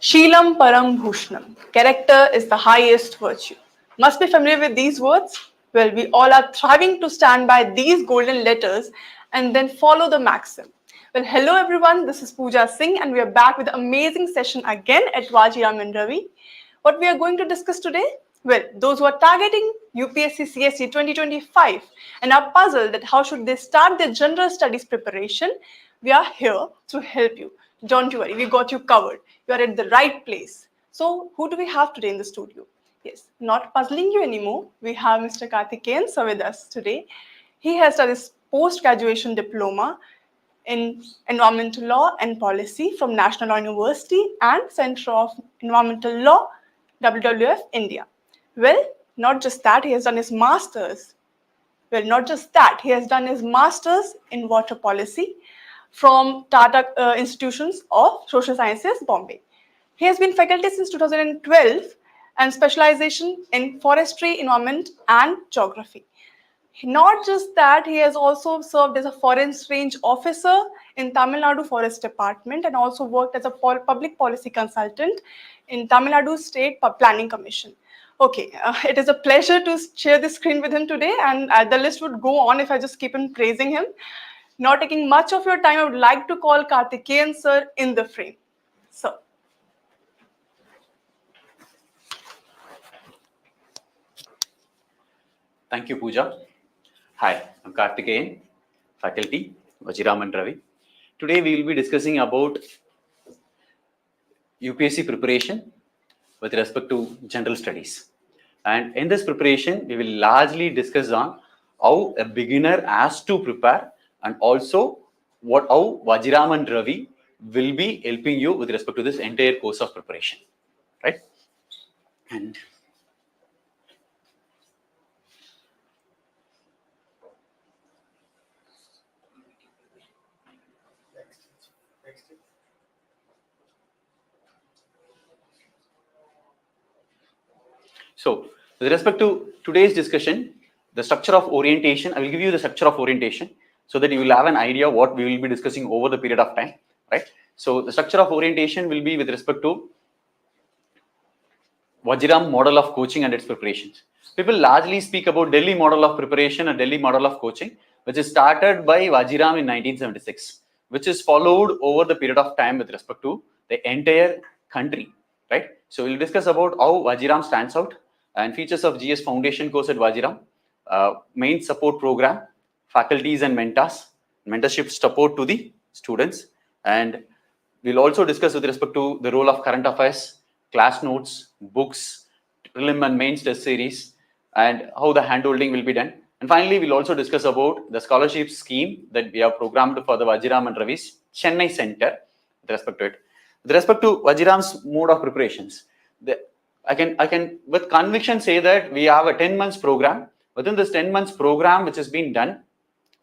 Sheelam Param Bhushnam. Character is the highest virtue. Must be familiar with these words? Well, we all are thriving to stand by these golden letters and then follow the maxim. Well, hello everyone, this is Pooja Singh and we are back with an amazing session again at Vajiram Ravi. What we are going to discuss today? Well, those who are targeting UPSC CSE 2025 and are puzzled that how should they start their general studies preparation, we are here to help you. Don't you worry, we got you covered. You are at the right place. So, who do we have today in the studio? Yes, not puzzling you anymore. We have Mr. Karthikeyan sir with us today. He has done his post-graduation diploma in Environmental Law and Policy from National Law University and Center of Environmental Law, WWF, India. Well, not just that, he has done his master's. Well, not just that, he has done his master's in water policy from Tata Institutions of Social Sciences, Bombay. He has been faculty since 2012 and specialization in forestry, environment, and geography. Not just that, he has also served as a forest range officer in Tamil Nadu Forest Department and also worked as a public policy consultant in Tamil Nadu State Planning Commission. Okay, it is a pleasure to share the screen with him today, and the list would go on if I just keep on praising him. Not taking much of your time, I would like to call Karthikeyan sir in the frame. Sir. Thank you, Pooja. Hi, I'm Karthikeyan, faculty, Vajiram Ravi. Today we will be discussing about UPSC preparation with respect to general studies. And in this preparation, we will largely discuss on how a beginner has to prepare and also how Vajiram Ravi will be helping you with respect to this entire course of preparation, right? And so, with respect to today's discussion, the structure of orientation, I will give you the structure of orientation so that you will have an idea what we will be discussing over the period of time, right? So, the structure of orientation will be with respect to Vajiram model of coaching and its preparations. People largely speak about Delhi model of preparation and Delhi model of coaching, which is started by Vajiram in 1976, which is followed over the period of time with respect to the entire country, right? So, we'll discuss about how Vajiram stands out and features of GS Foundation course at Vajiram, main support program, faculties and mentors, mentorship support to the students, and we'll also discuss with respect to the role of current affairs, class notes, books, prelim and mains test series, and how the handholding will be done. And finally, we'll also discuss about the scholarship scheme that we have programmed for the Vajiram and Ravi's Chennai Center with respect to it. With respect to Vajiram's mode of preparations, I can with conviction say that we have a 10 months program. Within this 10 months program, which has been done,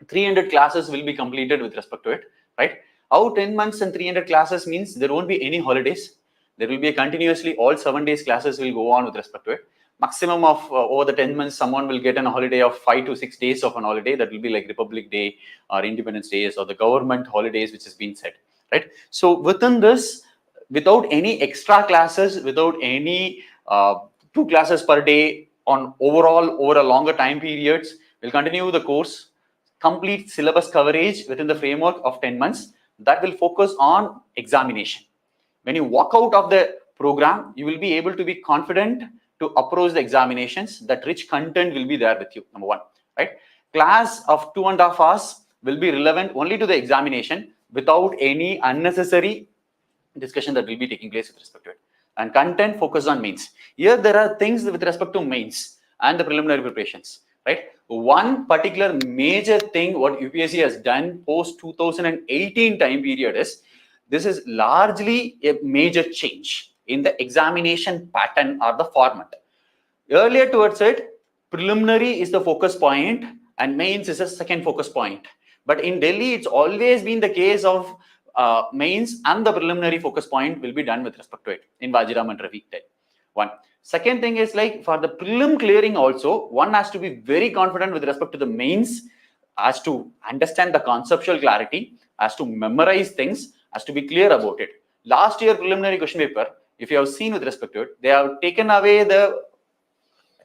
300 classes will be completed with respect to it, right? How 10 months and 300 classes means there won't be any holidays. There will be a continuously all 7 days classes will go on with respect to it. Maximum of over the 10 months, someone will get a holiday of 5 to 6 days of an holiday. That will be like Republic Day or Independence Days or the government holidays, which has been set, right? So within this, without any extra classes, without any 2 classes per day on overall over a longer time periods, we'll continue the course, complete syllabus coverage within the framework of 10 months that will focus on examination. When you walk out of the program, you will be able to be confident to approach the examinations. That rich content will be there with you, number one, right? Class of 2.5 hours will be relevant only to the examination without any unnecessary discussion that will be taking place with respect to it. And content focus on mains. Here there are things with respect to mains and the preliminary preparations, right? One particular major thing what UPSC has done post 2018 time period is this is largely a major change in the examination pattern or the format. Earlier towards it, preliminary is the focus point and mains is a second focus point. But in Delhi, it's always been the case of mains and the preliminary focus point will be done with respect to it in Vajiram and Ravi. One. Second thing is like for the prelim clearing also, one has to be very confident with respect to the mains, as to understand the conceptual clarity, as to memorize things, as to be clear about it. Last year preliminary question paper, if you have seen with respect to it, they have taken away the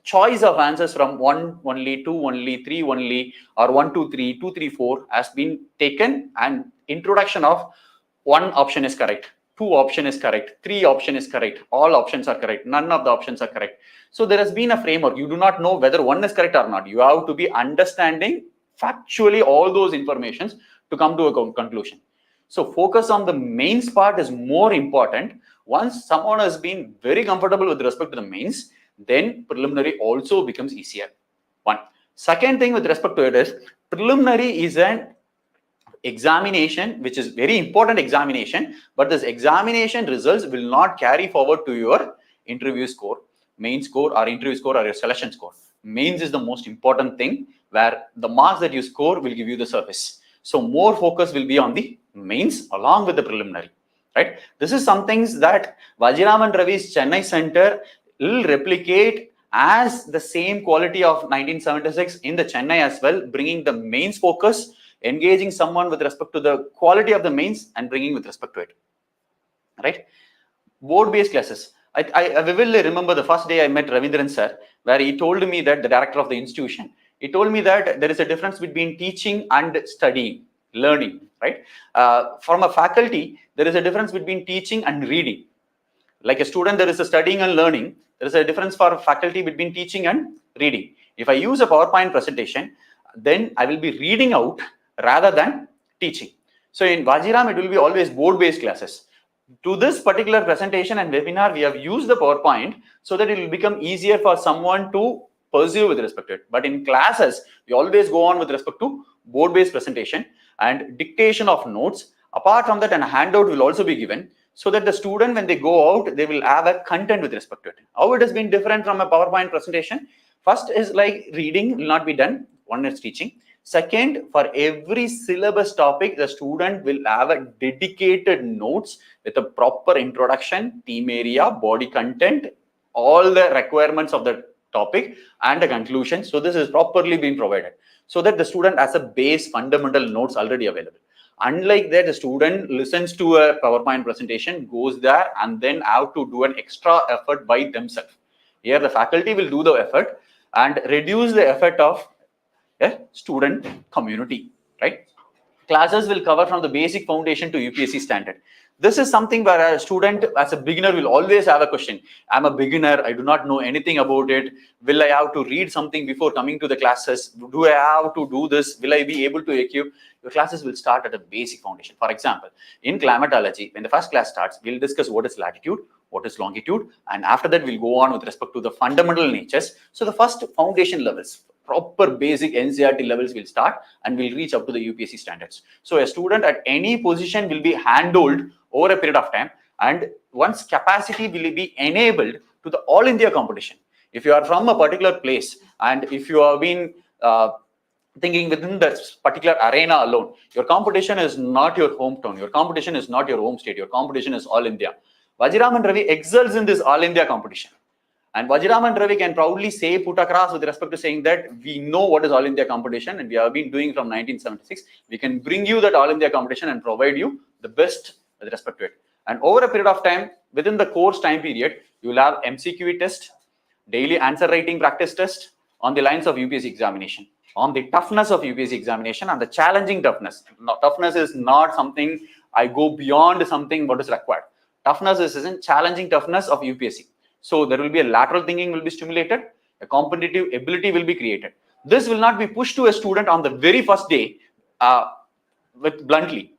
choice of answers from 1 only, 2 only, 3 only, or 1, 2, 3, 2, 3, 4 has been taken, and introduction of 1 option is correct, 2 option is correct, 3 option is correct, all options are correct, none of the options are correct. So there has been a framework. You do not know whether 1 is correct or not. You have to be understanding factually all those informations to come to a conclusion. So focus on the mains part is more important. Once someone has been very comfortable with respect to the mains, then preliminary also becomes easier. One. Second thing with respect to it is, preliminary is an examination which is very important examination, but this examination results will not carry forward to your interview score, main score, or interview score, or your selection score. Mains is the most important thing, where the marks that you score will give you the service. So more focus will be on the mains along with the preliminary, right? This is some things that Vajiram Ravi's Chennai Center will replicate as the same quality of 1976 in the Chennai as well, bringing the mains focus, engaging someone with respect to the quality of the mains, and bringing with respect to it, right? Board-based classes. I vividly remember the first day I met Ravindran sir, where he told me that, the director of the institution, he told me that there is a difference between teaching and studying, learning, right? From a faculty, there is a difference between teaching and reading. Like a student, there is a studying and learning. There is a difference for faculty between teaching and reading. If I use a PowerPoint presentation, then I will be reading out rather than teaching. So in Vajiram, it will be always board-based classes. To this particular presentation and webinar, we have used the PowerPoint so that it will become easier for someone to pursue with respect to it. But in classes, we always go on with respect to board-based presentation and dictation of notes. Apart from that, a handout will also be given, so that the student, when they go out, they will have a content with respect to it. How it has been different from a PowerPoint presentation? First is like reading will not be done. One is teaching. Second, for every syllabus topic, the student will have a dedicated notes with a proper introduction, theme area, body content, all the requirements of the topic, and a conclusion. So this is properly being provided, so that the student has a base fundamental notes already available. Unlike that, the student listens to a PowerPoint presentation, goes there, and then have to do an extra effort by themselves. Here, the faculty will do the effort and reduce the effort of a student community, right? Classes will cover from the basic foundation to UPSC standard. This is something where a student as a beginner will always have a question. I'm a beginner, I do not know anything about it. Will I have to read something before coming to the classes? Do I have to do this? Will I be able to equip? Your classes will start at a basic foundation. For example, in climatology, when the first class starts, we'll discuss what is latitude, what is longitude, and after that we'll go on with respect to the fundamental natures. So the first foundation levels, proper basic NCRT levels will start, and will reach up to the UPSC standards. So a student at any position will be handled over a period of time, and once capacity will be enabled to the all India competition. If you are from a particular place, and if you have been thinking within this particular arena alone, your competition is not your hometown, your competition is not your home state, your competition is all India. Vajiram Ravi excels in this all India competition. And Vajiram Ravi can proudly say, put across with respect to saying that we know what is all India competition, and we have been doing from 1976. We can bring you that all India competition and provide you the best with respect to it. And over a period of time, within the course time period, you will have MCQ test, daily answer writing practice test on the lines of UPSC examination, on the toughness of UPSC examination, and the challenging toughness. Now, toughness is not something I go beyond something what is required. Toughness is isn't challenging toughness of UPSC. So there will be a lateral thinking will be stimulated, a competitive ability will be created. This will not be pushed to a student on the very first day with bluntly.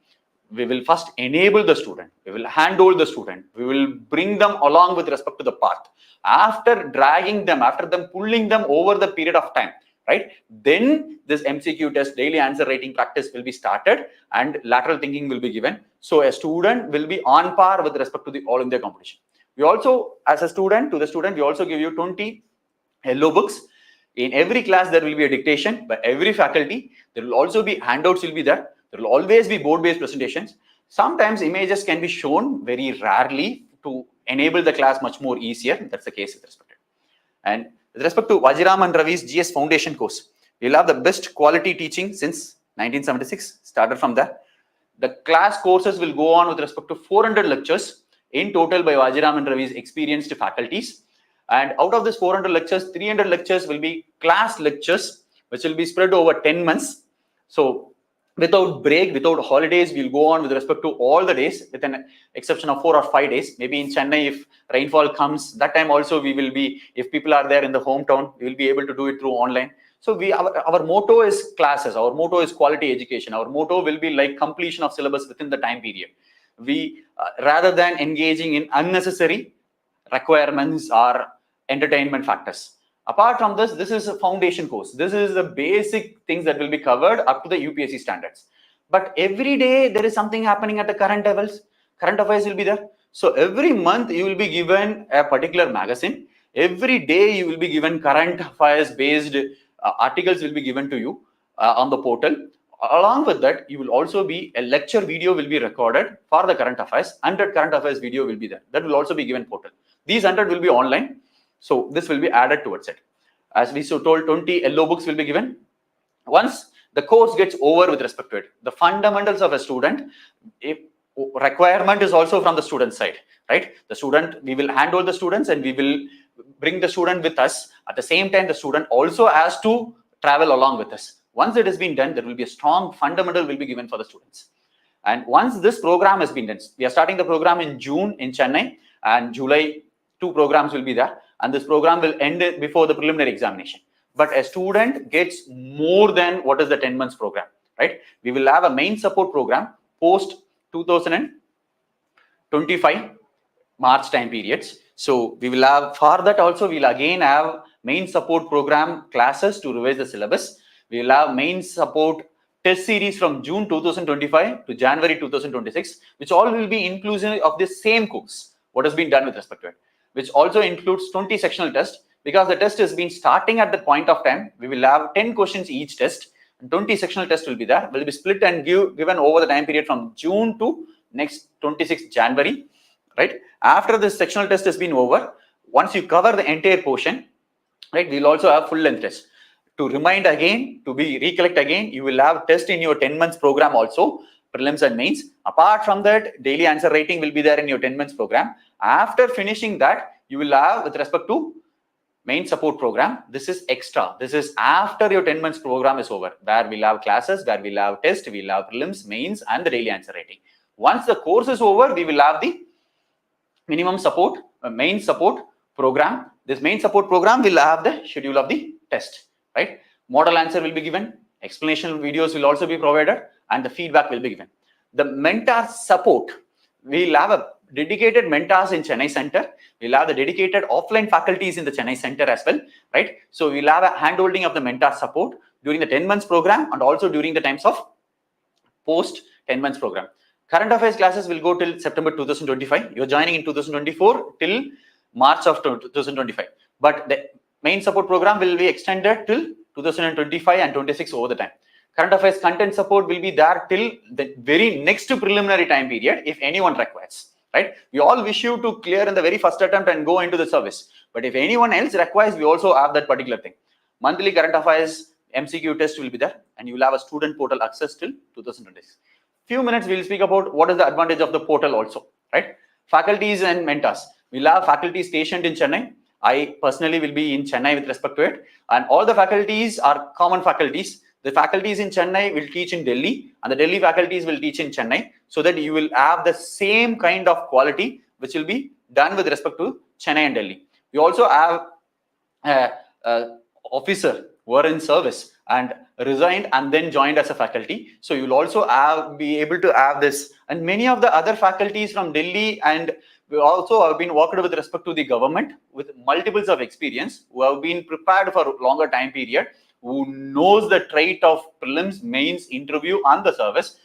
We will first enable the student, we will handhold the student, we will bring them along with respect to the path. After dragging them, after them pulling them over the period of time, right? Then this MCQ test, daily answer writing practice will be started, and lateral thinking will be given. So a student will be on par with respect to the all India competition. We also, as a student, to the student, we also give you 20 yellow books. In every class, there will be a dictation by every faculty. There will also be handouts will be there. There will always be board-based presentations. Sometimes images can be shown very rarely to enable the class much more easier. That's the case with respect to it. And with respect to Vajiram and Ravi's GS Foundation course, we'll have the best quality teaching since 1976, started from there. The class courses will go on with respect to 400 lectures. in total by Vajiram Ravi's experienced faculties. And out of this 400 lectures, 300 lectures will be class lectures, which will be spread over 10 months. So without break, without holidays, we'll go on with respect to all the days, with an exception of 4 or 5 days. Maybe in Chennai, if rainfall comes, that time also we will be, if people are there in the hometown, we will be able to do it through online. So our motto is classes, our motto is quality education, our motto will be like completion of syllabus within the time period. We, rather than engaging in unnecessary requirements or entertainment factors. Apart from this, this is a foundation course. This is the basic things that will be covered up to the UPSC standards. But every day there is something happening at the current levels. Current affairs will be there. So every month you will be given a particular magazine. Every day you will be given current affairs based articles will be given to you on the portal. Along with that, you will also be a lecture video will be recorded for the current affairs. 100 current affairs video will be there. That will also be given portal. These 100 will be online. So this will be added towards it. As we so told, 20 yellow books will be given. Once the course gets over with respect to it, the fundamentals of a student, if requirement is also from the student side, right? The student, we will handle the students and we will bring the student with us. At the same time, the student also has to travel along with us. Once it has been done, there will be a strong fundamental will be given for the students. And once this program has been done, we are starting the program in June in Chennai, and July 2 programs will be there. And this program will end before the preliminary examination. But a student gets more than what is the 10 months program, right? We will have a main support program post 2025 March time periods. So we will have, for that also, we'll again have main support program classes to revise the syllabus. We will have main support test series from June 2025 to January 2026, which all will be inclusive of the same course, what has been done with respect to it, which also includes 20 sectional tests. Because the test has been starting at that point of time, we will have 10 questions each test, and 20 sectional tests will be there, will be split and given over the time period from June to next 26th January, right? After this sectional test has been over, once you cover the entire portion, right, we'll also have full length test. To remind again, to be recollect again, you will have test in your 10 months program also, prelims and mains. Apart from that, daily answer writing will be there in your 10 months program. After finishing that, you will have with respect to main support program. This is extra. This is after your 10 months program is over, where we'll have classes, where we'll have test, we'll have prelims, mains, and the daily answer writing. Once the course is over, we will have the minimum support, main support program. This main support program will have the schedule of the test, right? Model answer will be given, explanation videos will also be provided, and the feedback will be given. The mentor support, we'll have a dedicated mentors in Chennai Center. We'll have the dedicated offline faculties in the Chennai Center as well, right? So we'll have a handholding of the mentor support during the 10 months program and also during the times of post 10 months program. Current affairs classes will go till September 2025. You're joining in 2024 till March of 2025. But the main support program will be extended till 2025 and 26 over the time. Current affairs content support will be there till the very next preliminary time period if anyone requires, right? We all wish you to clear in the very first attempt and go into the service. But if anyone else requires, we also have that particular thing. Monthly current affairs MCQ test will be there, and you will have a student portal access till 2026. Few minutes we will speak about what is the advantage of the portal also, right? Faculties and mentors. We'll have faculty stationed in Chennai. I personally will be in Chennai with respect to it, and all the faculties are common faculties. The faculties in Chennai will teach in Delhi, and the Delhi faculties will teach in Chennai, so that you will have the same kind of quality which will be done with respect to Chennai and Delhi. We also have a officer who are in service and resigned and then joined as a faculty. So you will also be able to have this. And many of the other faculties from Delhi, and we also have been worked with respect to the government with multiples of experience, who have been prepared for a longer time period, who knows the trait of prelims, mains, interview, and the service.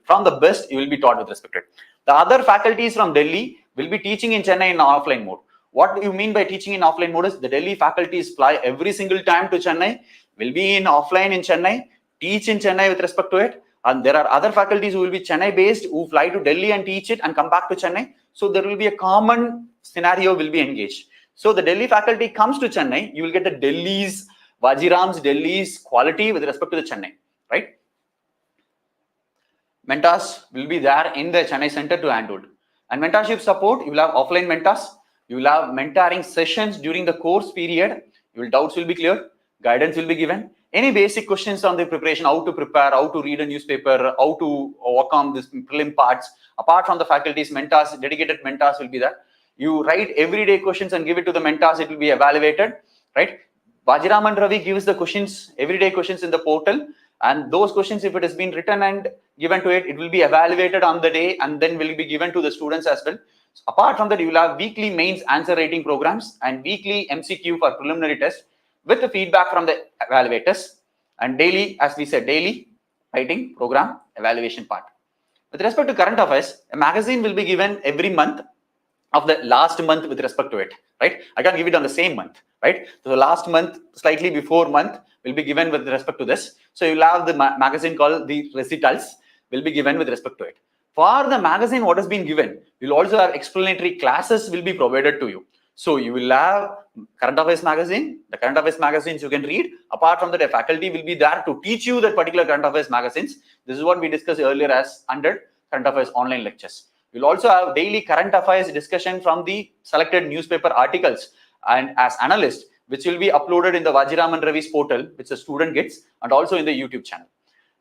From the best, you will be taught with respect to it. The other faculties from Delhi will be teaching in Chennai in offline mode. What do you mean by teaching in offline mode is the Delhi faculties fly every single time to Chennai, will be in offline in Chennai, teach in Chennai with respect to it. And there are other faculties who will be Chennai based, who fly to Delhi and teach it and come back to Chennai. So there will be a common scenario will be engaged. So the Delhi faculty comes to Chennai, you will get the Delhi's quality with respect to the Chennai, right? Mentors will be there in the Chennai Center to handle. And mentorship support, you will have offline mentors, you will have mentoring sessions during the course period, your doubts will be cleared, guidance will be given. Any basic questions on the preparation, how to prepare, how to read a newspaper, how to work on this prelim parts, apart from the faculties, mentors, dedicated mentors will be there. You write everyday questions and give it to the mentors, it will be evaluated, right? Vajiram Ravi gives the questions, everyday questions in the portal, and those questions, if it has been written and given to it, it will be evaluated on the day and then will be given to the students as well. So apart from that, you will have weekly mains answer writing programs and weekly MCQ for preliminary test with the feedback from the evaluators, and daily, as we said, daily writing program evaluation part. With respect to current affairs, a magazine will be given every month of the last month with respect to it, right? I can't give it on the same month, right? So the last month, slightly before month, will be given with respect to this. So you'll have the magazine called the recitals will be given with respect to it. For the magazine, what has been given, you'll also have explanatory classes will be provided to you. So you will have current affairs magazine, the current affairs magazines you can read. Apart from that, a faculty will be there to teach you that particular current affairs magazines. This is what we discussed earlier as under current affairs online lectures. We'll also have daily current affairs discussion from the selected newspaper articles and as analyst, which will be uploaded in the Vajiram Ravi's portal, which the student gets, and also in the YouTube channel.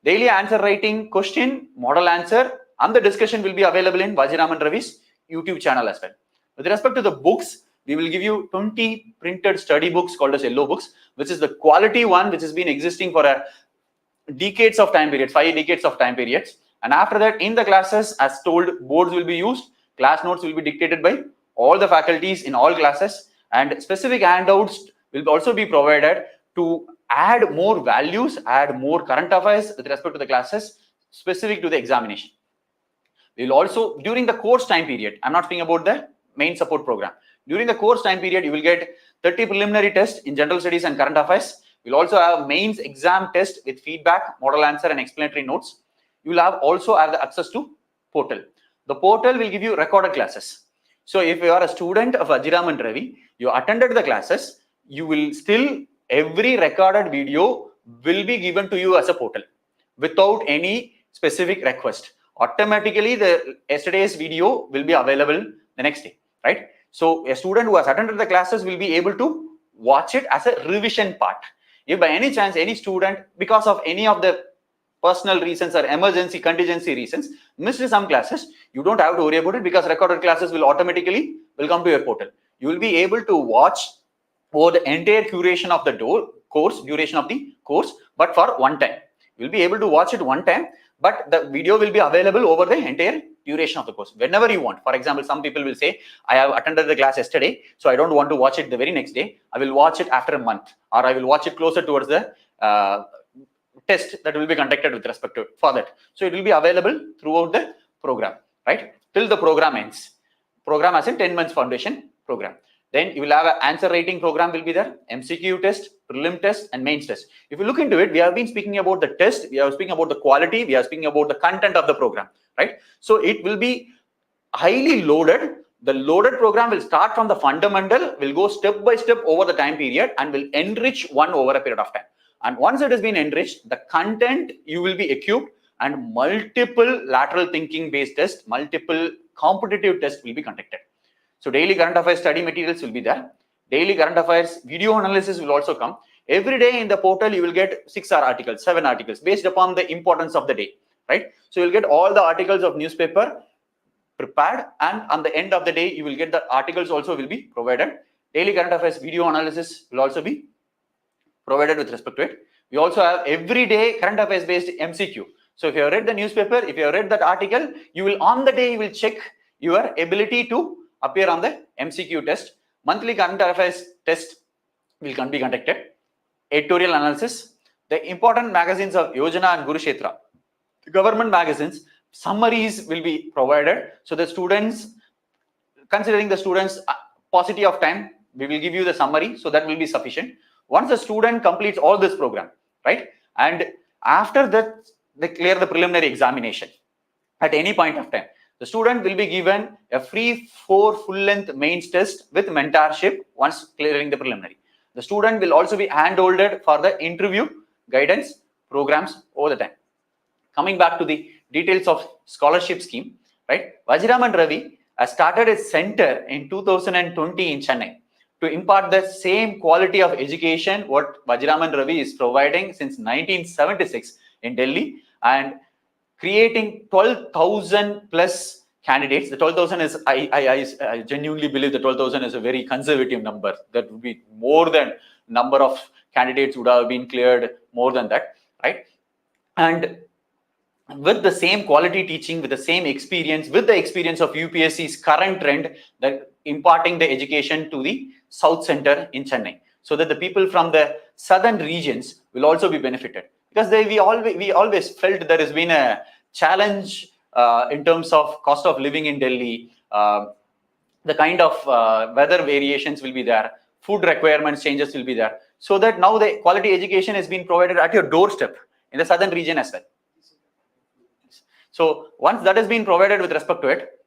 Daily answer writing, question, model answer, and the discussion will be available in Vajiram Ravi's YouTube channel as well. With respect to the books, we will give you 20 printed study books called as yellow books, which is the quality one, which has been existing for a decades of time period, 5 decades of time periods. And after that, in the classes, as told, boards will be used, class notes will be dictated by all the faculties in all classes, and specific handouts will also be provided to add more values, add more current affairs with respect to the classes specific to the examination. We will also, during the course time period, I'm not speaking about the main support program. During the course time period, you will get 30 preliminary tests in general studies and current affairs. We'll also have mains exam test with feedback, model answer, and explanatory notes. You will also have the access to portal. The portal will give you recorded classes. So if you are a student of Vajiram Ravi, you attended the classes, you will still, every recorded video will be given to you as a portal without any specific request. Automatically, the yesterday's video will be available the next day, right? So a student who has attended the classes will be able to watch it as a revision part. If by any chance any student, because of any of the personal reasons or emergency contingency reasons, missed some classes, you don't have to worry about it because recorded classes will automatically come to your portal. You will be able to watch over the entire duration of the duration of the course, but for one time. You will be able to watch it one time, but the video will be available over the entire duration of the course, whenever you want. For example, some people will say, I have attended the class yesterday, so I don't want to watch it the very next day. I will watch it after a month, or I will watch it closer towards the test that will be conducted with respect to for that. So it will be available throughout the program, right? Till the program ends. Program as in 10 months foundation program. Then you will have an answer writing program will be there, MCQ test, prelim test, and mains test. If you look into it, we have been speaking about the test, we are speaking about the quality, we are speaking about the content of the program, right? So it will be highly loaded. The loaded program will start from the fundamental, will go step by step over the time period, and will enrich one over a period of time. And once it has been enriched, the content you will be equipped, and multiple lateral thinking based tests, multiple competitive tests will be conducted. So daily current affairs study materials will be there. Daily current affairs video analysis will also come. Every day in the portal, you will get 6 articles, 7 articles based upon the importance of the day, right? So you'll get all the articles of newspaper prepared, and on the end of the day, you will get the articles also will be provided. Daily current affairs video analysis will also be provided with respect to it. We also have everyday current affairs based MCQ. So if you have read the newspaper, if you have read that article, you will on the day you will check your ability to appear on the MCQ test. Monthly current affairs test will be conducted. Editorial analysis. The important magazines of Yojana and Gurukshetra, the government magazines, summaries will be provided. So the students, considering the students' paucity of time, we will give you the summary, so that will be sufficient. Once the student completes all this program, right, and after that they clear the preliminary examination at any point of time, the student will be given a free 4 full-length mains test with mentorship once clearing the preliminary. The student will also be hand-holded for the interview guidance programs over the time. Coming back to the details of scholarship scheme, right? Vajiram Ravi, has started its center in 2020 in Chennai to impart the same quality of education what Vajiraman Ravi is providing since 1976 in Delhi, and creating 12,000 plus candidates. The 12,000 is, I genuinely believe the 12,000 is a very conservative number. That would be more than number of candidates would have been cleared more than that, right? And with the same quality teaching, with the same experience, with the experience of UPSC's current trend, that imparting the education to the South Center in Chennai, so that the people from the southern regions will also be benefited. Because we always felt there has been a challenge in terms of cost of living in Delhi, the kind of weather variations will be there, food requirements changes will be there, so that now the quality education is being provided at your doorstep in the southern region as well. So once that has been provided with respect to it,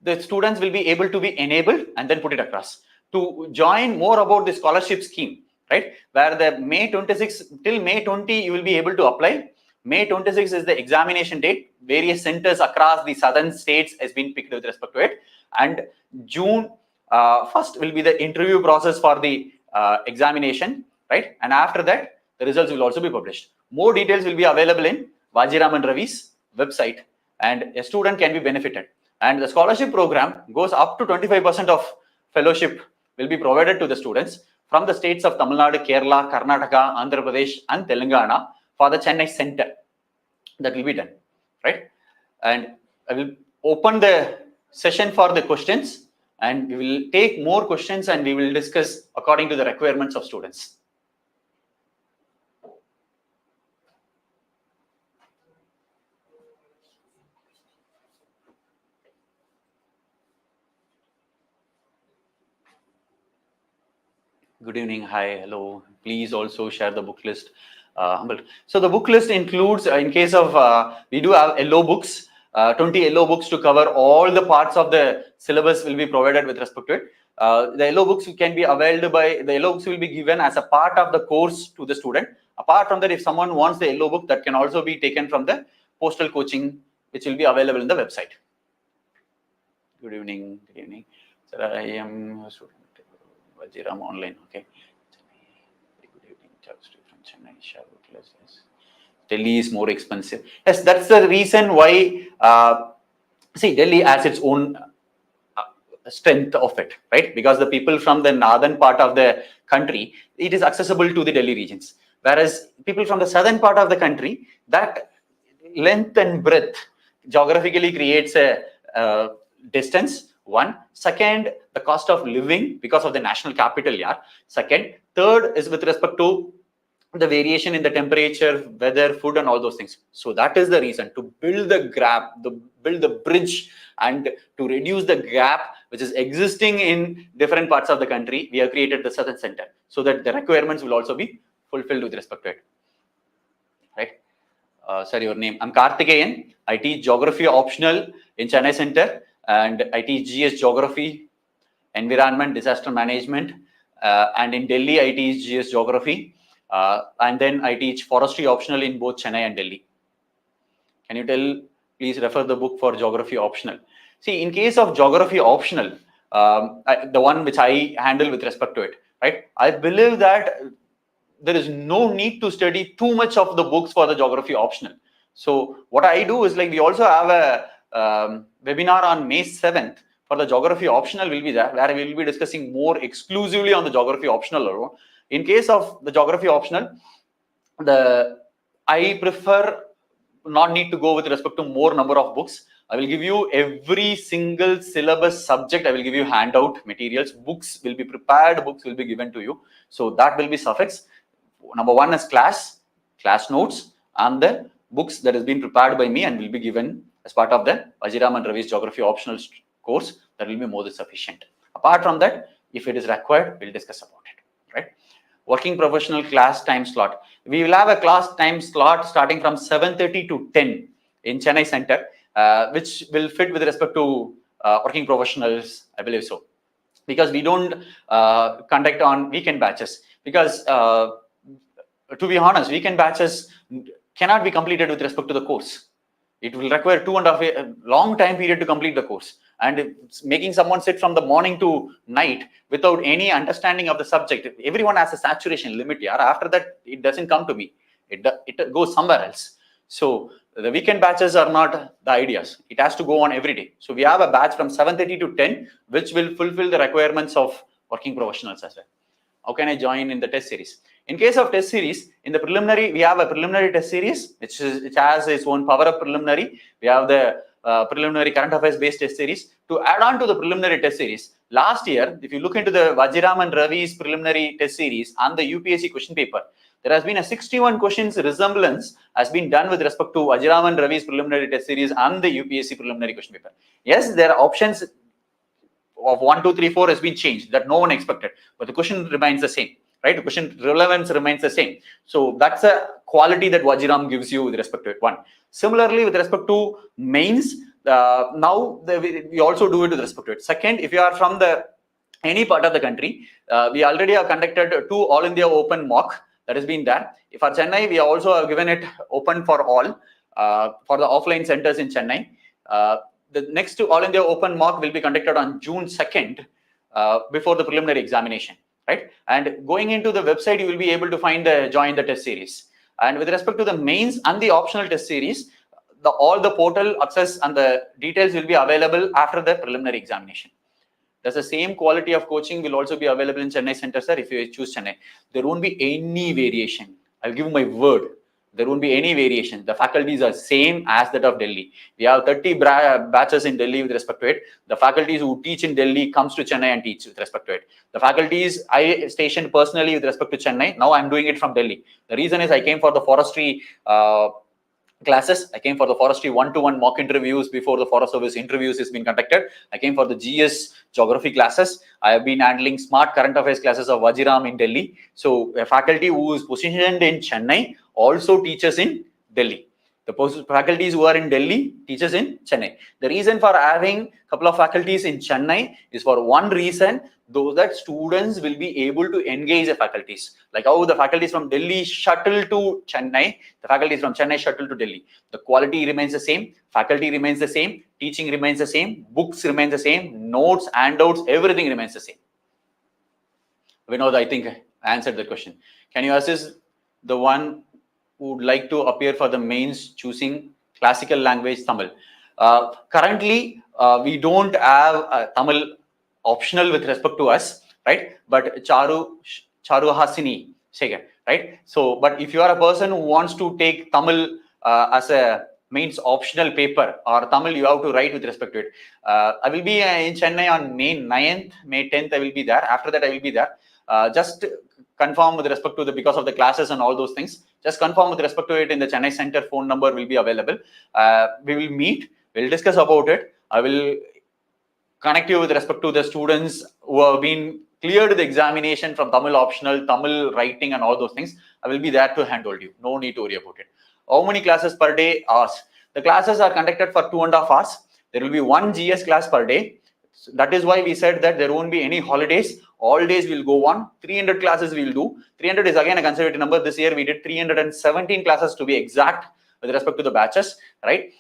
the students will be able to be enabled and then put it across. To join more about the scholarship scheme, right, where the May 26 till May 20 you will be able to apply. May 26 is the examination date. Various centers across the southern states has been picked with respect to it, and June 1st will be the interview process for the examination, right, and after that the results will also be published. More details will be available in Vajiraman Ravi's website, and a student can be benefited. And the scholarship program goes up to 25% of fellowship will be provided to the students from the states of Tamil Nadu, Kerala, Karnataka, Andhra Pradesh, and Telangana for the Chennai center. That will be done, right? And I will open the session for the questions, and we will take more questions and we will discuss according to the requirements of students. Good evening. Hi. Hello. Please also share the book list. So the book list includes, in case of, we do have yellow books, 20 yellow books to cover all the parts of the syllabus will be provided with respect to it. The yellow books can be availed by, the yellow books will be given as a part of the course to the student. Apart from that, if someone wants the yellow book, that can also be taken from the postal coaching, which will be available in the website. Good evening. Good evening. Sir, I am a student. Vajiram online. Okay. Good evening. From Chennai. Delhi is more expensive. Yes, that's the reason why. See, Delhi has its own strength of it, right? Because the people from the northern part of the country, it is accessible to the Delhi regions. Whereas people from the southern part of the country, that length and breadth geographically creates a distance. One. Second, the cost of living because of the national capital. Yeah. Second. Third is with respect to the variation in the temperature, weather, food, and all those things. So that is the reason to build the gap, build the bridge, and to reduce the gap which is existing in different parts of the country. We have created the Southern Center so that the requirements will also be fulfilled with respect to it. Right. Sir, your name? I'm Karthikeyan. I teach geography optional in Chennai Center. And I teach GS Geography, Environment, Disaster Management. And in Delhi, I teach GS Geography. And then I teach Forestry optional in both Chennai and Delhi. Can you please refer the book for Geography optional. See, in case of Geography optional, the one which I handle with respect to it, right? I believe that there is no need to study too much of the books for the Geography optional. So what I do is, like, we also have a webinar on May 7th for the geography optional will be there, where we will be discussing more exclusively on the geography optional. In case of the geography optional, I prefer not need to go with respect to more number of books. I will give you every single syllabus subject. I will give you handout materials. Books will be prepared. Books will be given to you. So that will be suffix. Number one is class notes, and the books that has been prepared by me and will be given as part of the Vajiram Ravi's geography optional course. That will be more than sufficient. Apart from that, if it is required, we'll discuss about it. Right? Working professional class time slot. We will have a class time slot starting from 7:30 to 10 in Chennai Center, which will fit with respect to working professionals, I believe so. Because we don't conduct on weekend batches. Because to be honest, weekend batches cannot be completed with respect to the course. It will require 2.5 years, long time period to complete the course. And making someone sit from the morning to night without any understanding of the subject. Everyone has a saturation limit. Yeah. After that, it doesn't come to me. It goes somewhere else. So the weekend batches are not the ideas. It has to go on every day. So we have a batch from 7:30 to 10, which will fulfill the requirements of working professionals as well. How can I join in the test series? In case of test series, in the preliminary, we have a preliminary test series, which has its own power of preliminary. We have the preliminary current affairs based test series. To add on to the preliminary test series, last year, if you look into the Vajiram Ravi's preliminary test series and the UPSC question paper, there has been a 61 questions resemblance has been done with respect to Vajiram Ravi's preliminary test series and the UPSC preliminary question paper. Yes, there are options of 1, 2, 3, 4 has been changed that no one expected, but the question remains the same, right? The question relevance remains the same. So that's a quality that Vajiram gives you with respect to it. One. Similarly, with respect to mains, now we also do it with respect to it. Second, if you are from any part of the country, we already have conducted 2 All India Open mock that has been there. For Chennai, we also have given it open for all for the offline centers in Chennai. The next All India Open mock will be conducted on June 2nd before the preliminary examination, right? And going into the website, you will be able to find join the test series. And with respect to the mains and the optional test series, all the portal access and the details will be available after the preliminary examination. There's the same quality of coaching will also be available in Chennai Center, sir, if you choose Chennai. There won't be any variation. I'll give you my word. There won't be any variation. The faculties are same as that of Delhi. We have 30 batches in Delhi with respect to it. The faculties who teach in Delhi comes to Chennai and teach with respect to it. The faculties I stationed personally with respect to Chennai. Now I'm doing it from Delhi. The reason is I came for the forestry classes. I came for the forestry one-to-one mock interviews before the Forest Service interviews has been conducted. I came for the GS geography classes. I have been handling smart current affairs classes of Vajiram in Delhi. So a faculty who is positioned in Chennai also teaches in Delhi. The faculties who are in Delhi teaches in Chennai. The reason for having a couple of faculties in Chennai is for one reason, though that students will be able to engage the faculties. Like how the faculties from Delhi shuttle to Chennai, the faculties from Chennai shuttle to Delhi. The quality remains the same, faculty remains the same, teaching remains the same, books remain the same, notes, handouts, everything remains the same. Vinod, I think I answered the question. Can you assist the one who would like to appear for the mains choosing classical language Tamil? Currently, we don't have Tamil optional with respect to us, right? But Charu Hasini Shekhar, right? So, but if you are a person who wants to take Tamil as a mains optional paper or Tamil, you have to write with respect to it. I will be in Chennai on May 9th, May 10th, I will be there. After that, I will be there. Just confirm with respect to because of the classes and all those things. Just confirm with respect to it in the Chennai Center. Phone number will be available. We will meet. We'll discuss about it. I will connect you with respect to the students who have been cleared the examination from Tamil optional, Tamil writing and all those things. I will be there to handle you. No need to worry about it. How many classes per day? Hours. The classes are conducted for 2.5 hours. There will be 1 GS class per day. So that is why we said that there won't be any holidays. All days will go on. 300 classes we will do. 300 is again a conservative number. This year we did 317 classes to be exact with respect to the batches, right?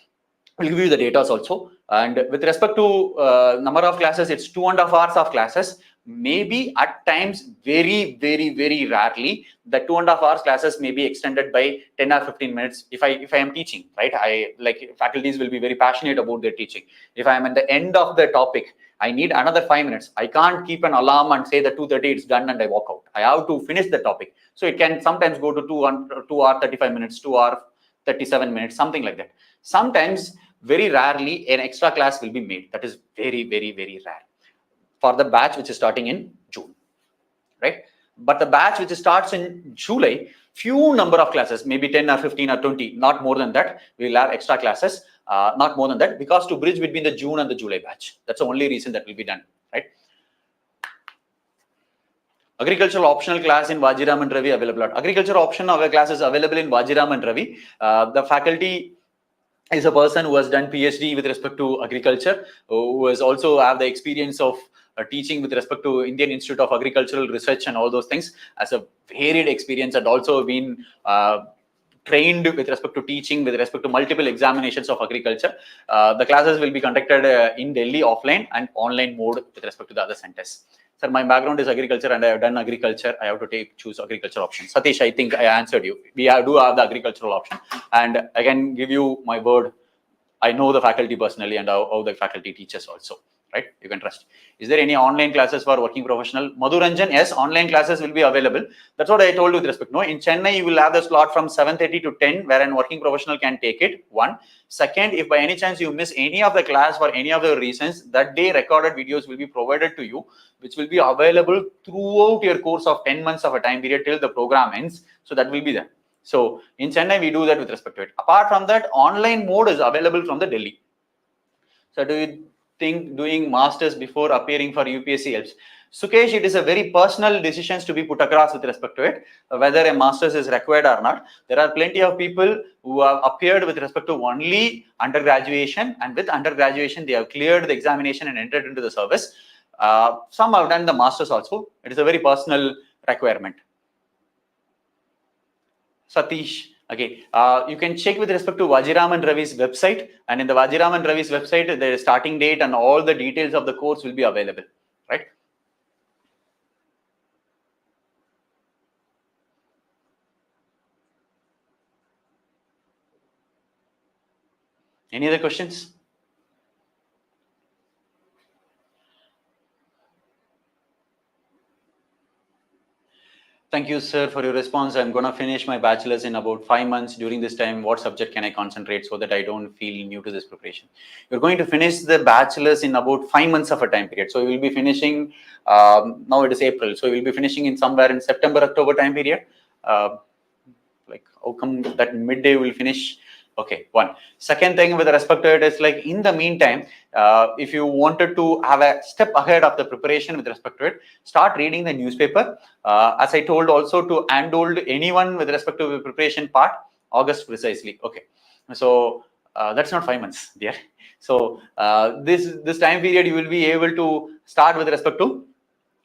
We'll give you the data also. And with respect to number of classes, it's 2.5 hours of classes. Maybe at times, very, very, very rarely, the 2.5 hours classes may be extended by 10 or 15 minutes. If I am teaching, right, I like faculties will be very passionate about their teaching. If I am at the end of the topic, I need another 5 minutes. I can't keep an alarm and say that 2:30 it's done and I walk out. I have to finish the topic. So it can sometimes go to 2 hour 35 minutes, 2 hour 37 minutes, something like that. Sometimes, very rarely, an extra class will be made. That is very, very, very rare for the batch which is starting in June, right? But the batch which starts in July, few number of classes, maybe 10 or 15 or 20, not more than that. We will have extra classes, not more than that, because to bridge between the June and the July batch. That's the only reason that will be done, right? Agricultural optional class in Vajiram and Ravi available. Agriculture option of a class is available in Vajiram and Ravi. The faculty is a person who has done PhD with respect to agriculture, who has also have the experience of teaching with respect to Indian Institute of Agricultural Research and all those things, as a varied experience, and also been trained with respect to teaching, with respect to multiple examinations of agriculture. The classes will be conducted in Delhi offline and online mode with respect to the other centers. Sir, my background is agriculture and I have done agriculture. I have to choose agriculture option. Satish, I think I answered you. We do have the agricultural option. And I can give you my word. I know the faculty personally and how the faculty teaches also, right? You can trust. Is there any online classes for working professional? Madhuranjan, yes, online classes will be available. That's what I told you with respect. No, in Chennai, you will have the slot from 7:30 to 10, where a working professional can take it. One. Second, if by any chance you miss any of the class for any of the reasons, that day recorded videos will be provided to you, which will be available throughout your course of 10 months of a time period till the program ends. So that will be there. So in Chennai, we do that with respect to it. Apart from that, online mode is available from the Delhi. So do you think doing masters before appearing for UPSC helps? Sukesh, it is a very personal decisions to be put across with respect to it, whether a masters is required or not. There are plenty of people who have appeared with respect to only undergraduation, and with undergraduation, they have cleared the examination and entered into the service. Some have done the masters also. It is a very personal requirement. Satish, okay, you can check with respect to Vajiram Ravi's website, and in the Vajiram Ravi's website, the starting date and all the details of the course will be available, right? Any other questions? Thank you, sir, for your response. I'm going to finish my bachelor's in about 5 months. During this time, what subject can I concentrate so that I don't feel new to this preparation? You're going to finish the bachelor's in about 5 months of a time period. So you will be finishing, now it is April. So you will be finishing in somewhere in September, October time period. Like how come that midday will finish? Okay, one. Second thing with respect to it is like in the meantime, if you wanted to have a step ahead of the preparation with respect to it, start reading the newspaper. As I told also to handhold anyone with respect to the preparation part, August precisely. Okay, so that's not 5 months, dear. So this time period you will be able to start with respect to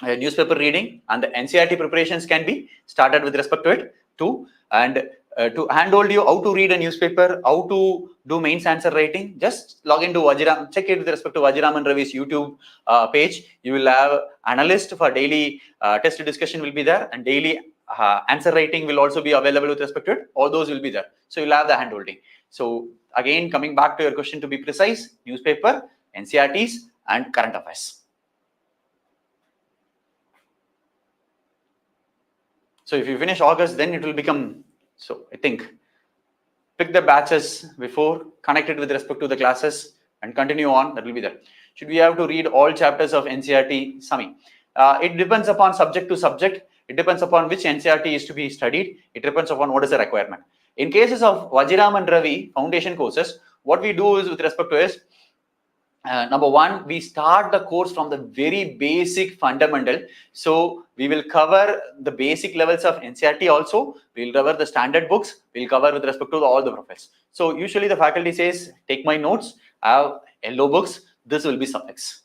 newspaper reading, and the NCRT preparations can be started with respect to it too. And to handhold you how to read a newspaper, how to do mains answer writing, just log into Vajiram, check it with respect to Vajiram Ravi's YouTube page. You will have analyst for daily test discussion will be there, and daily answer writing will also be available with respect to it. All those will be there. So you'll have the handholding. So again, coming back to your question, to be precise, newspaper, NCRTs, and current affairs. So if you finish August, then it will become, so I think, pick the batches before, connect it with respect to the classes, and continue on, that will be there. Should we have to read all chapters of NCRT, Sami? It depends upon subject to subject. It depends upon which NCRT is to be studied. It depends upon what is the requirement. In cases of Vajiram Ravi foundation courses, what we do is with respect to is, number one, we start the course from the very basic fundamental. So we will cover the basic levels of NCRT also. We'll cover the standard books. We'll cover with respect to all the profiles. So usually the faculty says, take my notes, I have yellow books. This will be suffix.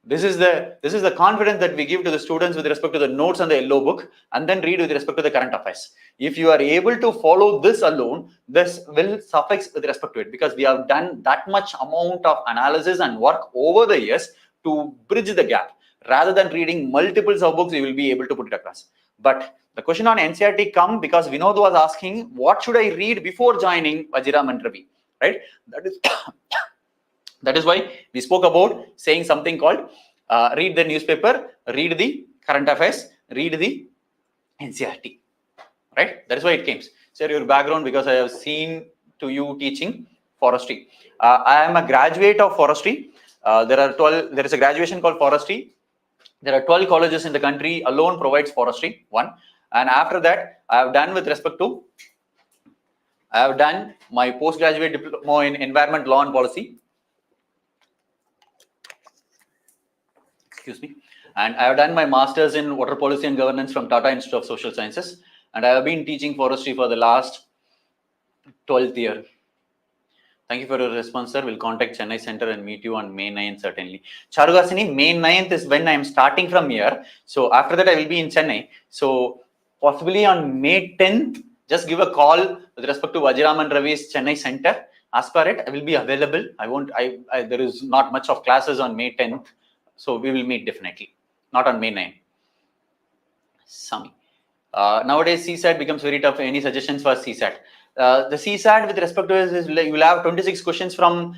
This is the confidence that we give to the students with respect to the notes on the yellow book, and then read with respect to the current affairs. If you are able to follow this alone, this will suffice with respect to it, because we have done that much amount of analysis and work over the years to bridge the gap. Rather than reading multiples of books, you will be able to put it across. But the question on NCRT come because Vinod was asking, what should I read before joining Vajiram Ravi, right? That is why we spoke about saying something called read the newspaper, read the current affairs, read the NCRT, right? That is why it came. Sir, your background, because I have seen to you teaching forestry. I am a graduate of forestry. There is a graduation called forestry. There are 12 colleges in the country alone provides forestry, one. And after that, I have done with respect to, I have done my postgraduate diploma in environment law and policy. Excuse me. And I have done my master's in water policy and governance from Tata Institute of Social Sciences. And I have been teaching forestry for the last 12th year. Thank you for your response, sir. We'll contact Chennai Center and meet you on May 9th, certainly. Charugasini, May 9th is when I am starting from here. So after that, I will be in Chennai. So possibly on May 10th, Just give a call with respect to Vajiram Ravi's Chennai Center. Ask for it. I will be available. There is not much of classes on May 10th. So we will meet definitely. Not on May 9th. Sami. Nowadays, CSAT becomes very tough. Any suggestions for CSAT? The CSAT with respect to is you will have 26 questions from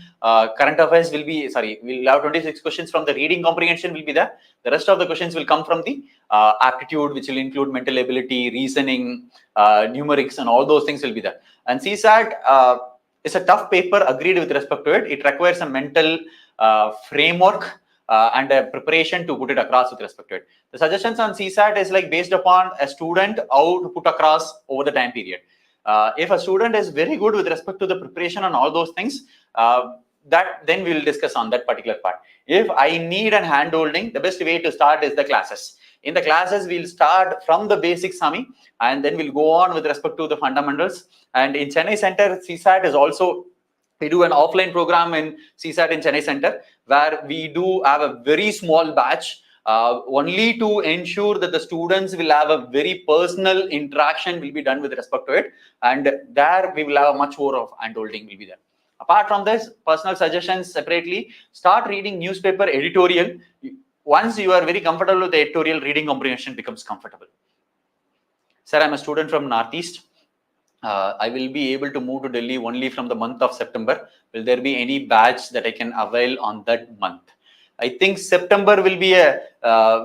current affairs we'll have 26 questions from the reading comprehension will be there. The rest of the questions will come from the aptitude, which will include mental ability, reasoning, numerics, and all those things will be there. And CSAT is a tough paper, agreed with respect to it. It requires a mental framework and a preparation to put it across with respect to it. The suggestions on CSAT is like based upon a student how to put across over the time period. If a student is very good with respect to the preparation and all those things, then we will discuss on that particular part. If I need an hand-holding, the best way to start is the classes. In the classes, we'll start from the basic Sami, and then we'll go on with respect to the fundamentals. And in Chennai Center, CSAT is also, we do an offline program in CSAT in Chennai Center, where we do have a very small batch, only to ensure that the students will have a very personal interaction will be done with respect to it, and there we will have a much more of hand-holding will be there. Apart from this, personal suggestions separately, start reading newspaper editorial. Once you are very comfortable with the editorial, reading comprehension becomes comfortable. Sir, I'm a student from Northeast. I will be able to move to Delhi only from the month of September. Will there be any batch that I can avail on that month? I think September will be a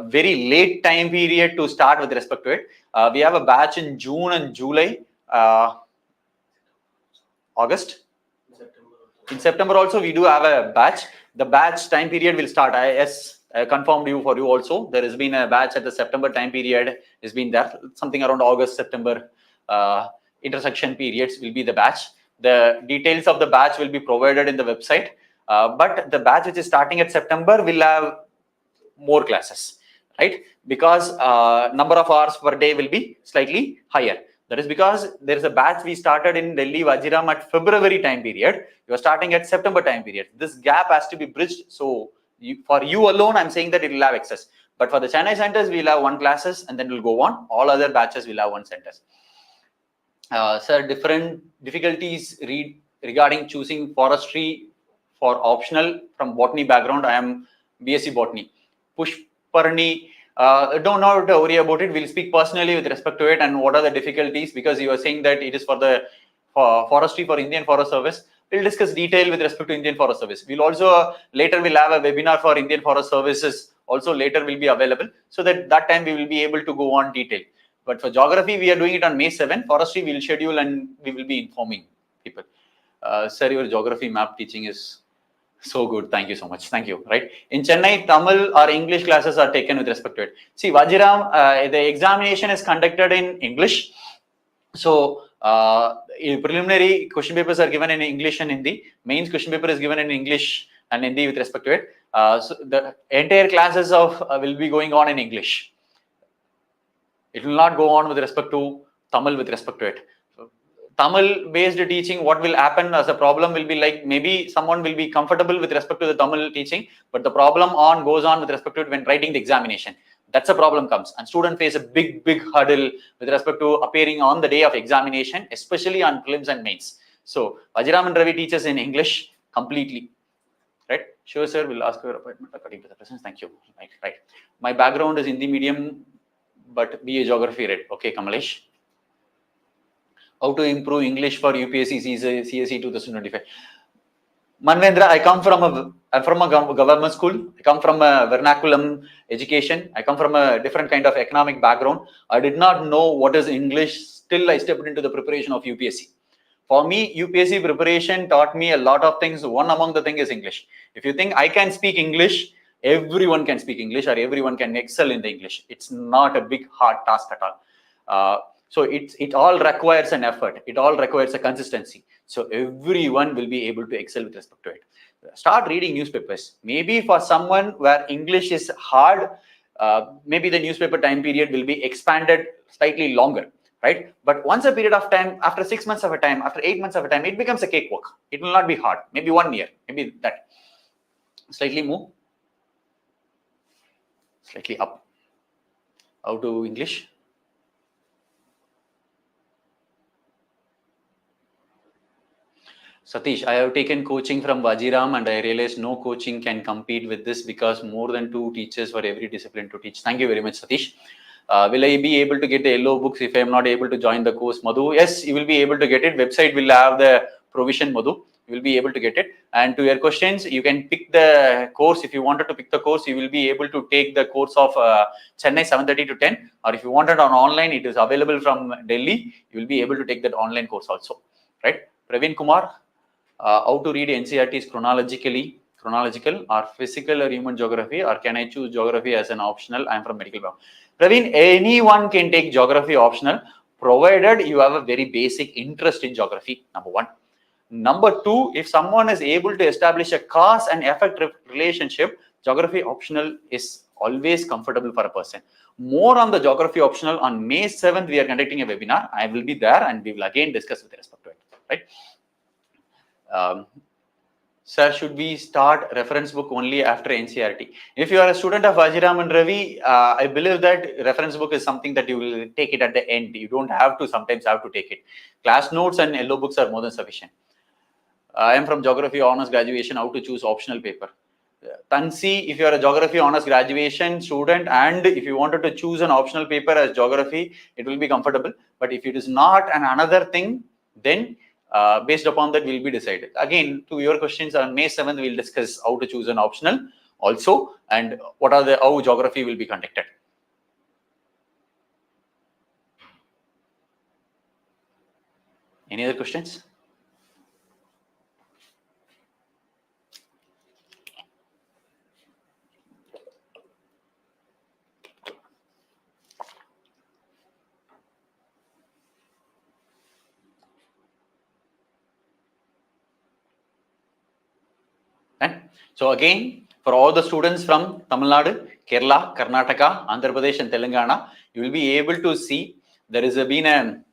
very late time period to start with respect to it. We have a batch in June and July, August. In September also, we do have a batch. The batch time period will start. I confirmed for you also. There has been a batch at the September time period. Has been there. Something around August, September intersection periods will be the batch. The details of the batch will be provided in the website. But the batch which is starting at September will have more classes, right? Because number of hours per day will be slightly higher. That is because there is a batch we started in Delhi Vajiram at February time period. You are starting at September time period. This gap has to be bridged. So for you alone, I'm saying that it will have access. But for the Chennai centers, we'll have one classes and then we'll go on. All other batches will have one centers. Sir, different difficulties regarding choosing forestry for optional from botany background. I am BSc botany. Pushparni, don't know to worry about it. We'll speak personally with respect to it and what are the difficulties, because you are saying that it is for the forestry for Indian Forest Service. We'll discuss detail with respect to Indian Forest Service. We'll also later we'll have a webinar for Indian Forest Services. Also later will be available, so that time we will be able to go on detail. But for geography, we are doing it on May 7. Forestry, we will schedule and we will be informing people. Sir, your geography map teaching is so good. Thank you so much. Thank you. Right. In Chennai, Tamil or English classes are taken with respect to it. See, Vajiram, the examination is conducted in English. So, preliminary question papers are given in English and Hindi. Mains question paper is given in English and Hindi with respect to it. So the entire classes will be going on in English. It will not go on with respect to Tamil with respect to it. Tamil based teaching, what will happen as a problem will be like, maybe someone will be comfortable with respect to the Tamil teaching, but the problem goes on with respect to it when writing the examination. That's a problem comes, and students face a big hurdle with respect to appearing on the day of examination, especially on prelims and mains. So Vajiram Ravi teaches in English completely. Right? Sure, sir. We'll ask your appointment according to the presence. Thank you. Right. My background is Hindi medium, but BA Geography read. Okay, Kamalesh. How to improve English for UPSC CSE 2025? Manvendra, I'm from a government school. I come from a vernaculum education. I come from a different kind of economic background. I did not know what is English till I stepped into the preparation of UPSC. For me, UPSC preparation taught me a lot of things. One among the things is English. If you think I can speak English, everyone can speak English, or everyone can excel in the English. It's not a big hard task at all. So it all requires an effort. It all requires a consistency. So everyone will be able to excel with respect to it. Start reading newspapers. Maybe for someone where English is hard, maybe the newspaper time period will be expanded slightly longer, right? But once a period of time, after 6 months of a time, after 8 months of a time, it becomes a cakewalk. It will not be hard. Maybe 1 year, maybe that. Slightly move. Slightly up. How to English? Satish, I have taken coaching from Vajiram and I realized no coaching can compete with this because more than 2 teachers for every discipline to teach. Thank you very much, Satish. Will I be able to get the yellow books if I am not able to join the course, Madhu? Yes, you will be able to get it. Website will have the provision, Madhu. You will be able to get it. And to your questions, you can pick the course. If you wanted to pick the course, you will be able to take the course of Chennai 7:30 to 10. Or if you wanted on online, it is available from Delhi. You will be able to take that online course also. Right? Praveen Kumar, how to read NCRTs chronological or physical or human geography, or can I choose geography as an optional? I'm from medical background. Praveen, anyone can take geography optional, provided you have a very basic interest in geography, number one. Number two, if someone is able to establish a cause and effect relationship, geography optional is always comfortable for a person. More on the geography optional, on May 7th, we are conducting a webinar. I will be there and we will again discuss with respect to it, right? Sir, should we start reference book only after NCRT? If you are a student of Vajiram and Ravi, I believe that reference book is something that you will take it at the end. You don't have to sometimes have to take it. Class notes and yellow books are more than sufficient. I am from geography honors graduation. How to choose optional paper? Tansi, if you are a geography honors graduation student and if you wanted to choose an optional paper as geography, it will be comfortable. But if it is not an another thing, then based upon that will be decided. Again, to your questions, on May 7th, we'll discuss how to choose an optional also and what are the how geography will be conducted. Any other questions? And so again, for all the students from Tamil Nadu, Kerala, Karnataka, Andhra Pradesh and Telangana, you will be able to see there has been a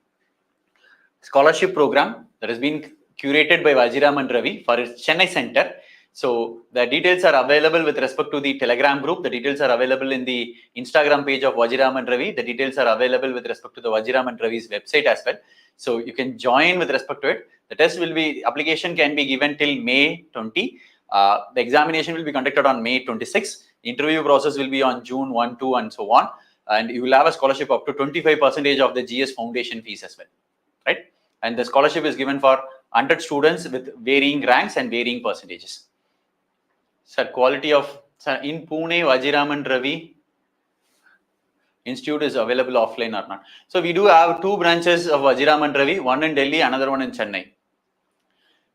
scholarship program that has been curated by Vajiram and Ravi for its Chennai center. So the details are available with respect to the Telegram group. The details are available in the Instagram page of Vajiram and Ravi. The details are available with respect to the Vajiram and Ravi's website as well. So you can join with respect to it. The test will be, application can be given till May 20. The examination will be conducted on May 26. The interview process will be on June 1, 2 and so on. And you will have a scholarship up to 25% of the GS foundation fees as well, right? And the scholarship is given for 100 students with varying ranks and varying percentages. Sir, quality of, sir, in Pune, Vajiram and Ravi Institute is available offline or not? So we do have 2 branches of Vajiram and Ravi, one in Delhi, another one in Chennai.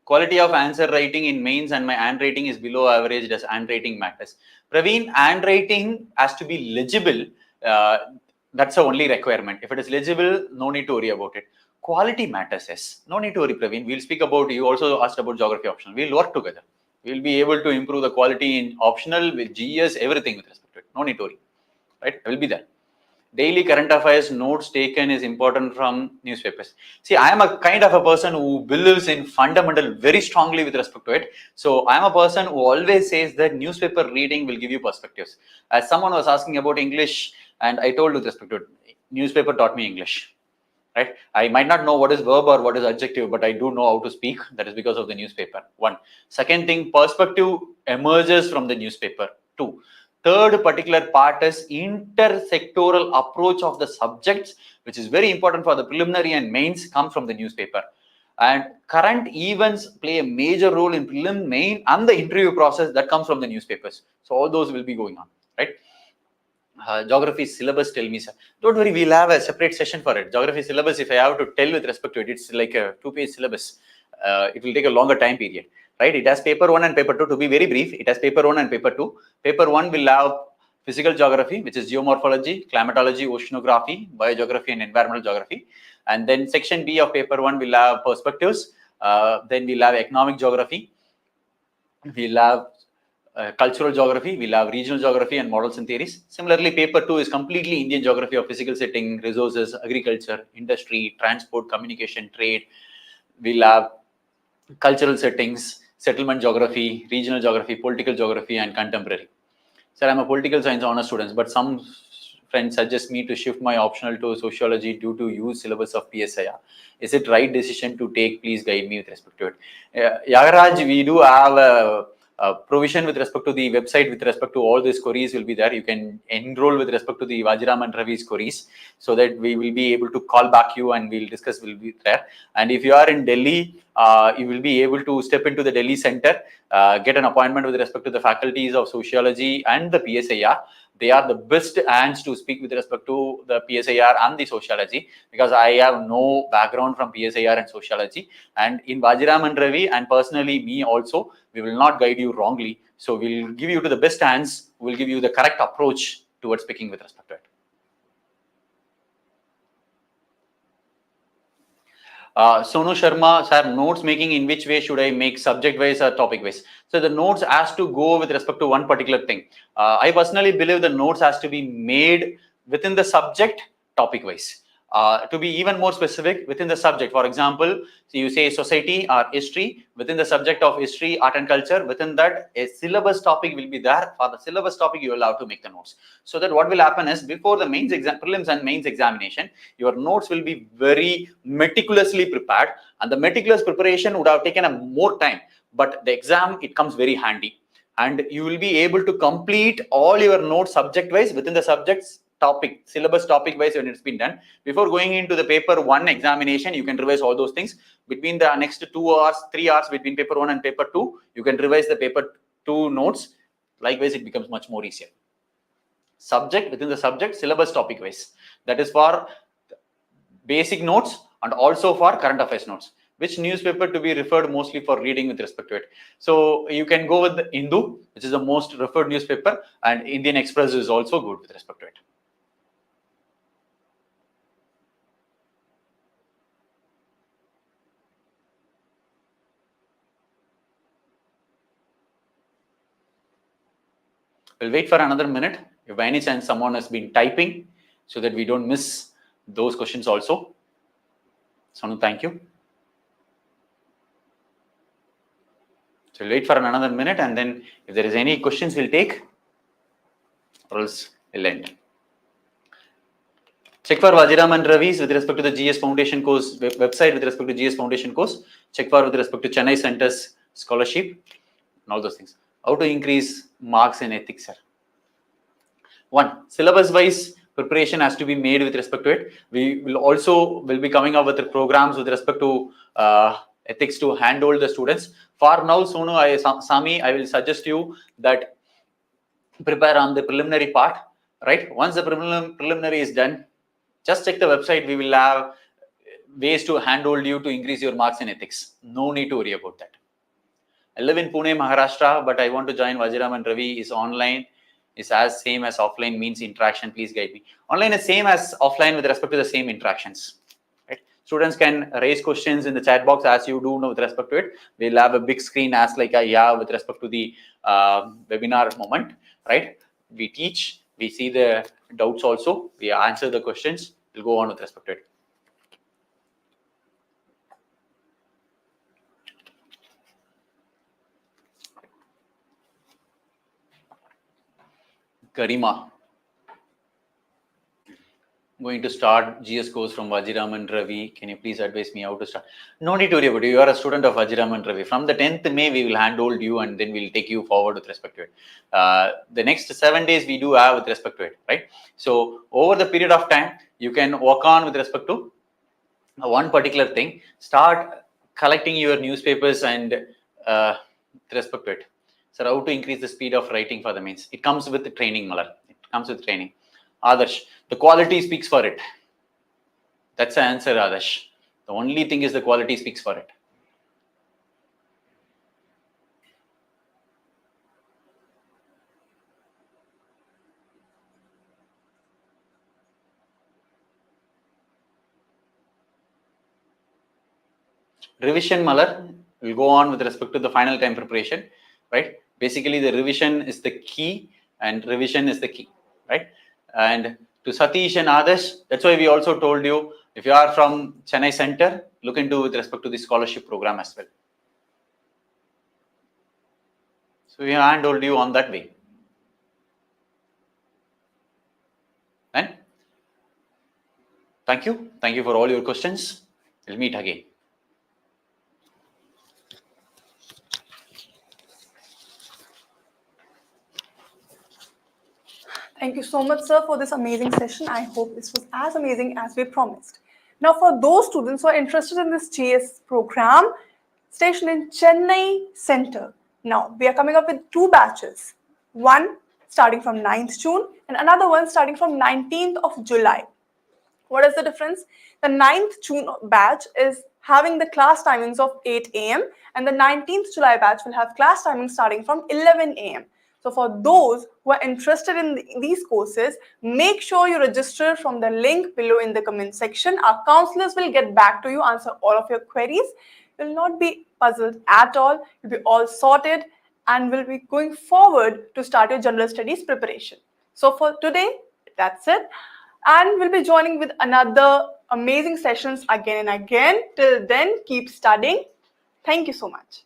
Quality of answer writing in mains and my handwriting is below average. Does handwriting matters? Praveen, handwriting has to be legible. That's the only requirement. If it is legible, no need to worry about it. Quality matters, yes. No need to worry, Praveen. We'll speak about, you also asked about geography optional. We'll work together. We'll be able to improve the quality in optional with GS, everything with respect to it. No need to worry, right? I will be there. Daily current affairs notes taken is important from newspapers. See, I am a kind of a person who believes in fundamental very strongly with respect to it. So I am a person who always says that newspaper reading will give you perspectives. As someone was asking about English, and I told with respect to it, newspaper taught me English, right? I might not know what is verb or what is adjective, but I do know how to speak. That is because of the newspaper. One. Second thing, perspective emerges from the newspaper. Two. Third particular part is intersectoral approach of the subjects, which is very important for the preliminary and mains, come from the newspaper. And current events play a major role in prelim, main and the interview process that comes from the newspapers. So all those will be going on, right? Geography syllabus, tell me, sir. Don't worry, we'll have a separate session for it. Geography syllabus, if I have to tell with respect to it, it's like a 2-page syllabus. It will take a longer time period, right? It has paper 1 and paper 2. To be very brief, it has paper 1 and paper 2. Paper 1 will have physical geography, which is geomorphology, climatology, oceanography, biogeography, and environmental geography. And then section B of paper 1 will have perspectives. Then we'll have economic geography. We'll have cultural geography, we'll have regional geography and models and theories. Similarly, paper 2 is completely Indian geography of physical setting, resources, agriculture, industry, transport, communication, trade. We'll have cultural settings, settlement geography, regional geography, political geography, and contemporary. Sir, I'm a political science honor student, but some friend suggests me to shift my optional to sociology due to use syllabus of PSIR. Is it right decision to take? Please guide me with respect to it. Yagaraj, we do have a provision with respect to the website with respect to all these queries will be there. You can enroll with respect to the Vajiram and Ravi's queries so that we will be able to call back you and we'll discuss will be there. And if you are in Delhi, you will be able to step into the Delhi center, get an appointment with respect to the faculties of sociology and the PSIR. They are the best hands to speak with respect to the PSIR and the sociology, because I have no background from PSIR and sociology. And in Vajiram and Ravi, and personally me also, we will not guide you wrongly. So we'll give you to the best hands, we'll give you the correct approach towards speaking with respect to it. Sonu Sharma, sir, notes making in which way should I make, subject wise or topic wise? So the notes has to go with respect to one particular thing. I personally believe the notes has to be made within the subject topic wise. To be even more specific, within the subject. For example, so you say society or history, within the subject of history, art and culture, within that a syllabus topic will be there. For the syllabus topic, you will have to make the notes. So that what will happen is before the mains exam, prelims and mains examination, your notes will be very meticulously prepared, and the meticulous preparation would have taken a more time. But the exam, it comes very handy, and you will be able to complete all your notes subject wise within the subjects topic, syllabus topic wise when it's been done. Before going into the paper 1 examination, you can revise all those things. Between the next 2 hours, 3 hours between paper 1 and paper 2, you can revise the paper 2 notes. Likewise, it becomes much more easier. Subject within the subject, syllabus topic wise. That is for basic notes and also for current affairs notes. Which newspaper to be referred mostly for reading with respect to it? So you can go with the Hindu, which is the most referred newspaper, and Indian Express is also good with respect to it. We'll wait for another minute. If by any chance someone has been typing, so that we don't miss those questions also. Sonu, thank you. So we'll wait for another minute, and then if there is any questions, we'll take, or else we'll end. Check for Vajiram and Ravi's with respect to the GS Foundation course website with respect to GS Foundation course. Check for with respect to Chennai Center's scholarship and all those things. How to increase marks in ethics, sir? One, syllabus wise preparation has to be made with respect to it. We will be coming up with the programs with respect to ethics to handhold the students. For now, Sonu, Sami, I will suggest you that prepare on the preliminary part, right? Once the preliminary is done, just check the website. We will have ways to handhold you to increase your marks in ethics. No need to worry about that. I live in Pune, Maharashtra, but I want to join Vajiram and Ravi. Is online, is as same as offline, means interaction. Please guide me. Online is same as offline with respect to the same interactions. Right? Students can raise questions in the chat box as you do with respect to it. We'll have a big screen as like I have with respect to the webinar moment. Right? We teach, we see the doubts also, we answer the questions. We'll go on with respect to it. Karima. I'm going to start GS course from Vajiram and Ravi. Can you please advise me how to start? No need to worry about it. You are a student of Vajiram and Ravi. From the 10th May, we will handhold you and then we'll take you forward with respect to it. The next 7 days we do have with respect to it, right? So over the period of time, you can work on with respect to one particular thing. Start collecting your newspapers and with respect to it. So how to increase the speed of writing for the mains? It comes with the training, Malar. It comes with training. Adarsh, the quality speaks for it. That's the answer, Adarsh. The only thing is the quality speaks for it. Revision, Malar, will go on with respect to the final time preparation, right? Basically, the revision is the key and revision is the key, right? And to Satish and Adarsh, that's why we also told you, if you are from Chennai Center, look into with respect to the scholarship program as well. So we handhold you on that way. And Thank you. Thank you for all your questions. We'll meet again. Thank you so much, sir, for this amazing session. I hope this was as amazing as we promised. Now, for those students who are interested in this GS program, stationed in Chennai Center. Now, we are coming up with 2 batches. One starting from 9th June and another one starting from 19th of July. What is the difference? The 9th June batch is having the class timings of 8 a.m. and the 19th July batch will have class timings starting from 11 a.m. So for those who are interested in these courses, make sure you register from the link below in the comment section. Our counselors will get back to you, answer all of your queries. You will not be puzzled at all. You'll be all sorted and will be going forward to start your general studies preparation. So for today, that's it. And we'll be joining with another amazing sessions again and again. Till then, keep studying. Thank you so much.